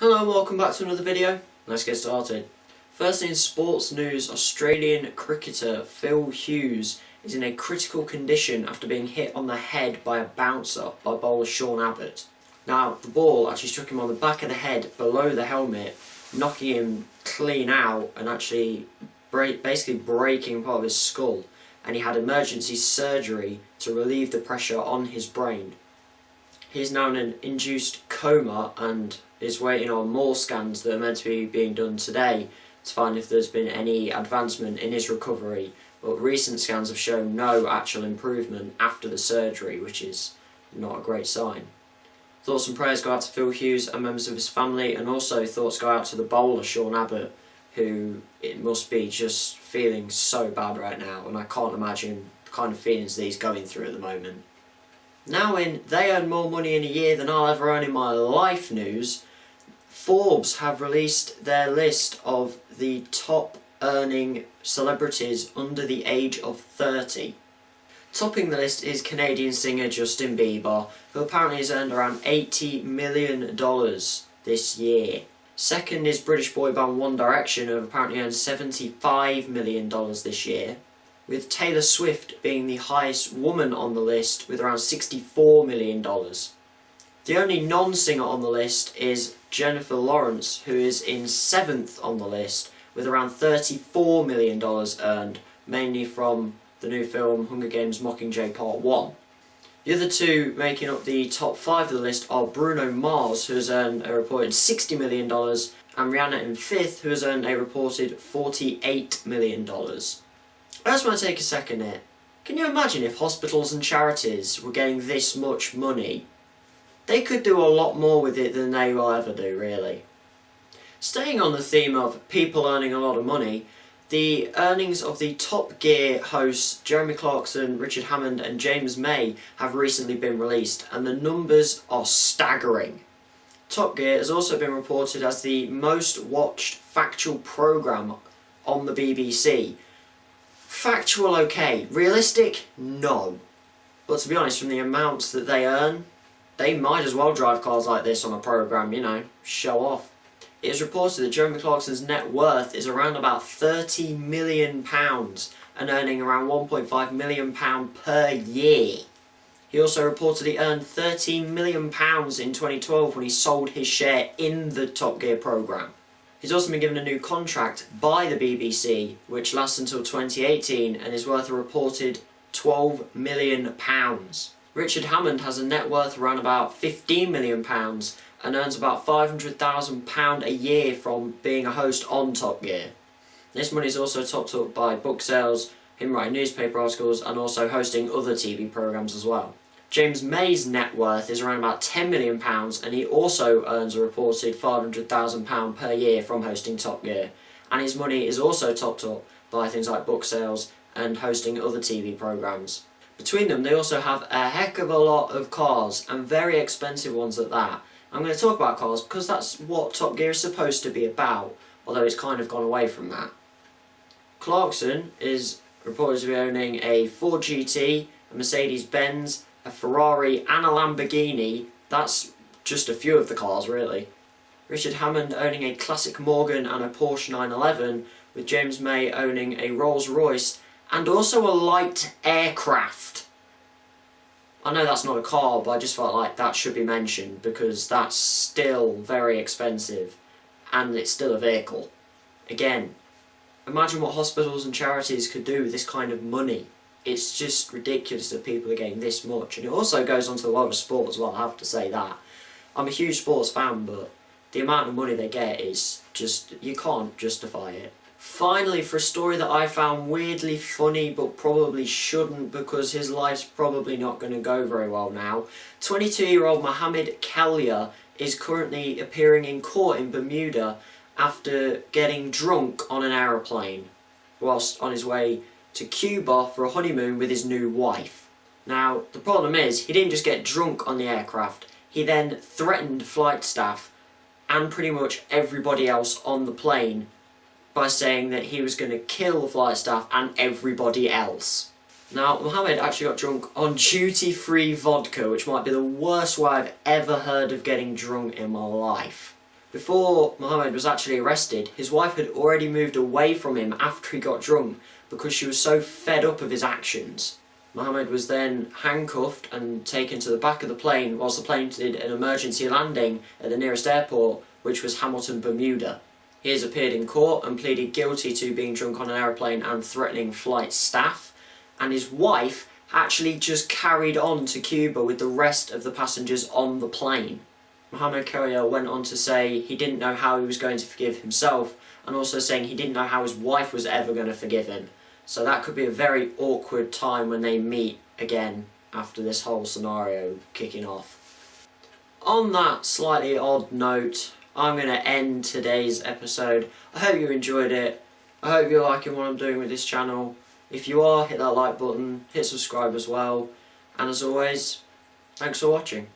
Hello and welcome back to another video. Let's get started. First in sports news, Australian cricketer Phil Hughes is in a critical condition after being hit on the head by a bouncer by bowler Sean Abbott. Now, the ball actually struck him on the back of the head below the helmet, knocking him clean out and actually basically breaking part of his skull, and he had emergency surgery to relieve the pressure on his brain. He's now in an induced coma and is waiting on more scans that are meant to be being done today to find if there's been any advancement in his recovery, but recent scans have shown no actual improvement after the surgery, which is not a great sign. Thoughts and prayers go out to Phil Hughes and members of his family, and also thoughts go out to the bowler Sean Abbott, who it must be just feeling so bad right now, and I can't imagine the kind of feelings that he's going through at the moment. Now in they earn more money in a year than I'll ever earn in my life news, Forbes have released their list of the top earning celebrities under the age of 30. Topping the list is Canadian singer Justin Bieber, who apparently has earned around $80 million this year. Second is British boy band One Direction, who have apparently earned $75 million this year, with Taylor Swift being the highest woman on the list with around $64 million. The only non-singer on the list is Jennifer Lawrence, who is in 7th on the list with around $34 million earned, mainly from the new film Hunger Games Mockingjay Part 1. The other two making up the top 5 of the list are Bruno Mars, who has earned a reported $60 million, and Rihanna in 5th, who has earned a reported $48 million. I just want to take a second here. Can you imagine if hospitals and charities were getting this much money? They could do a lot more with it than they will ever do, really. Staying on the theme of people earning a lot of money, the earnings of the Top Gear hosts Jeremy Clarkson, Richard Hammond and James May have recently been released, and the numbers are staggering. Top Gear has also been reported as the most watched factual programme on the BBC. Factual, okay. Realistic? No. But to be honest, from the amounts that they earn, they might as well drive cars like this on a programme, you know, show off. It is reported that Jeremy Clarkson's net worth is around about £30 million and earning around £1.5 million per year. He also reportedly earned £13 million in 2012 when he sold his share in the Top Gear programme. He's also been given a new contract by the BBC, which lasts until 2018 and is worth a reported £12 million. Richard Hammond has a net worth around about £15 million and earns about £500,000 a year from being a host on Top Gear. This money is also topped up by book sales, him writing newspaper articles, and also hosting other TV programmes as well. James May's net worth is around about £10 million, and he also earns a reported £500,000 per year from hosting Top Gear, and his money is also topped up by things like book sales and hosting other TV programmes. Between them, they also have a heck of a lot of cars, and very expensive ones at that. I'm going to talk about cars because that's what Top Gear is supposed to be about, although it's kind of gone away from that. Clarkson is reported to be owning a Ford GT, a Mercedes-Benz, a Ferrari and a Lamborghini. That's just a few of the cars, really. Richard Hammond owning a classic Morgan and a Porsche 911, with James May owning a Rolls-Royce and also a light aircraft. I know that's not a car, but I just felt like that should be mentioned because that's still very expensive and it's still a vehicle. Again, imagine what hospitals and charities could do with this kind of money. It's just ridiculous that people are getting this much. And it also goes on to the world of sport as well, I have to say that. I'm a huge sports fan, but the amount of money they get is just, you can't justify it. Finally, for a story that I found weirdly funny but probably shouldn't because his life's probably not going to go very well now, 22-year-old Mohammed Kalia is currently appearing in court in Bermuda after getting drunk on an aeroplane whilst on his way to Cuba for a honeymoon with his new wife. Now, the problem is, he didn't just get drunk on the aircraft, he then threatened flight staff and pretty much everybody else on the plane by saying that he was going to kill the flight staff and everybody else. Now, Mohammed actually got drunk on duty-free vodka, which might be the worst way I've ever heard of getting drunk in my life. Before Mohammed was actually arrested, his wife had already moved away from him after he got drunk because she was so fed up of his actions. Mohammed was then handcuffed and taken to the back of the plane whilst the plane did an emergency landing at the nearest airport, which was Hamilton, Bermuda. He has appeared in court and pleaded guilty to being drunk on an aeroplane and threatening flight staff, and his wife actually just carried on to Cuba with the rest of the passengers on the plane. Mohammed Koya went on to say he didn't know how he was going to forgive himself, and also saying he didn't know how his wife was ever going to forgive him. So that could be a very awkward time when they meet again after this whole scenario kicking off. On that slightly odd note, I'm going to end today's episode. I hope you enjoyed it. I hope you're liking what I'm doing with this channel. If you are, hit that like button, hit subscribe as well. And as always, thanks for watching.